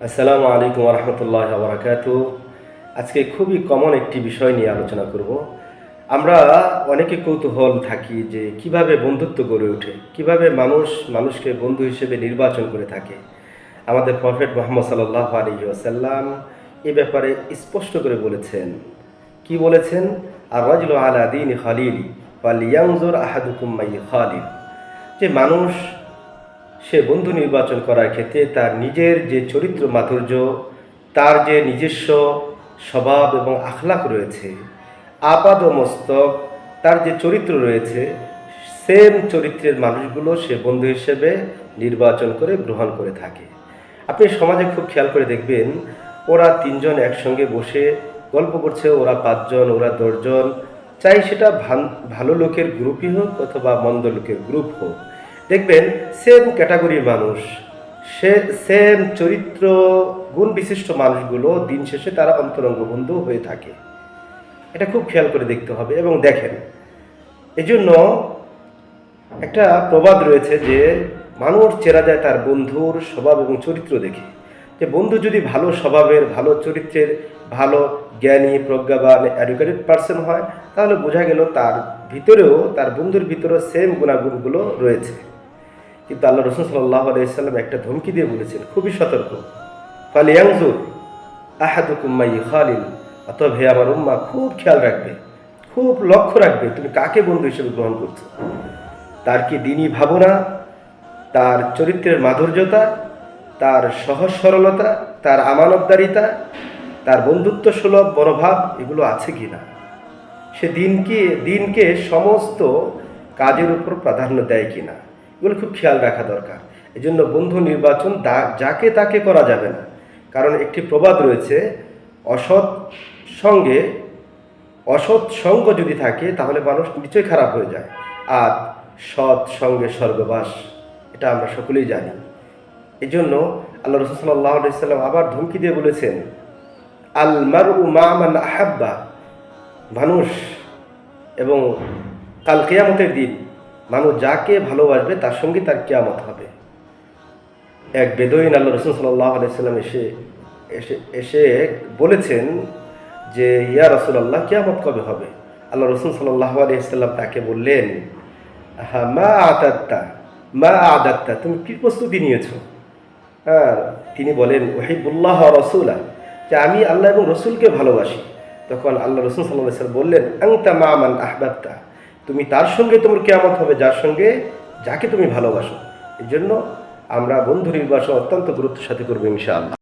আসসালামু আলাইকুম রহমতুল্লাহ বারাকাতু। আজকে খুবই কমন একটি বিষয় নিয়ে আলোচনা করব। আমরা অনেকে কৌতূহল থাকি যে কিভাবে বন্ধুত্ব গড়ে ওঠে, কিভাবে মানুষ মানুষকে বন্ধু হিসেবে নির্বাচন করে থাকে। আমাদের প্রফেট মুহাম্মদ সাল্লাল্লাহু আলাইহি ওয়াসাল্লাম এ ব্যাপারে স্পষ্ট করে বলেছেন। কি বলেছেন? আর রাজুলু আলা দীনি খালিলি ফালিয়ানজুর আহাদুকুম মাই খালিল। যে মানুষ সে বন্ধু নির্বাচন করার ক্ষেত্রে তার নিজের যে চরিত্র মাধুর্য, তার যে নিজস্ব স্বভাব এবং আখলাক রয়েছে, আপাদ ও মস্তক তার যে চরিত্র রয়েছে, সেম চরিত্রের মানুষগুলো সে বন্ধু হিসেবে নির্বাচন করে গ্রহণ করে থাকে। আপনি সমাজে খুব খেয়াল করে দেখবেন, ওরা তিনজন একসঙ্গে বসে গল্প করছে, ওরা পাঁচজন, ওরা 10জন, চাই সেটা ভালো লোকের গ্রুপই হোক অথবা মন্দ লোকের গ্রুপ হোক, দেখবেন সেম ক্যাটাগরির মানুষ, সে সেম চরিত্র গুণ বিশিষ্ট মানুষগুলো দিন শেষে তারা অন্তরঙ্গ বন্ধু হয়ে থাকে। এটা খুব খেয়াল করে দেখতে হবে এবং দেখেন। এজন্য একটা প্রবাদ রয়েছে যে মানুষ চেনা যায় তার বন্ধুর স্বভাব এবং চরিত্র দেখে। যে বন্ধু যদি ভালো স্বভাবের, ভালো চরিত্রের, ভালো জ্ঞানী, প্রজ্ঞাবান, এডুকেটেড পার্সন হয়, তাহলে বোঝা গেল তার ভিতরেও, তার বন্ধুর ভিতরেও সেম গুণাগুণগুলো রয়েছে। কিন্তু আল্লাহ রাসূল সাল্লাল্লাহু আলাইহি ওয়াসাল্লাম একটা ধমকি দিয়ে বলেছেন, খুবই সতর্ক, ফালিয়ানজুর আহাদুকুম মাই খালিল। অতএব হে আমার উম্মাহ, খুব খেয়াল রাখবে, খুব লক্ষ্য রাখবে তুমি কাকে বন্ধু হিসেবে গ্রহণ করছো। তার কি দ্বীনি ভাবনা, তার চরিত্রের মাধুর্যতা, তার সহজ সরলতা, তার আমানতদারিতা, তার বন্ধুত্ব সুলভ মনোভাব এগুলো আছে কি না, সে দিনকে সমস্ত কাজের উপর প্রাধান্য দেয় কিনা, এগুলো খুব খেয়াল রাখা দরকার। এই জন্য বন্ধু নির্বাচন যাকে তাকে করা যাবে না। কারণ একটি প্রবাদ রয়েছে, অসৎ সঙ্গে অসৎ সঙ্গ যদি থাকে তাহলে মানুষ নিশ্চয়ই খারাপ হয়ে যায়, আর সৎ সঙ্গে স্বর্গবাস, এটা আমরা সকলেই জানি। এই জন্য আল্লাহ রাসূল সাল্লাল্লাহু আলাইহি ওয়াসাল্লাম আবার ধমকি দিয়ে বলেছেন, আল মারউ মা মান আহাব্বা। মানুষ এবং কাল কিয়ামতের দিন মানুষ যাকে ভালোবাসবে তার সঙ্গে তার কিয়ামত হবে। এক বেদুইন আল্লাহ রাসূল সাল্লাল্লাহু আলাইহি ওয়াসাল্লাম এসে এসে এসে বলেছেন যে, ইয়া রাসূলুল্লাহ, কিয়ামত কবে হবে? আল্লাহ রাসূল সাল্লাল্লাহু আলাইহি ওয়াসাল্লাম তাকে বললেন, মা আদাত্তা, তুমি কি প্রস্তুতি নিয়েছো? হ্যাঁ, তিনি বলেন, উহিব্বুল্লাহ ওয়া রাসূলা, যে আমি আল্লাহ এবং রসুলকে ভালোবাসি। তখন আল্লাহ রাসূল সাল্লাল্লাহু আলাইহি ওয়াসাল্লাম বললেন, আনতা মা মান আহবাবতা, তুমি তার সঙ্গে তোমার কিয়ামত হবে যাকে তুমি ভালোবাসো। এই জন্য আমরা বন্ধু নির্বাচন অত্যন্ত গুরুত্বের সাথে করবো ইনশাআল্লাহ।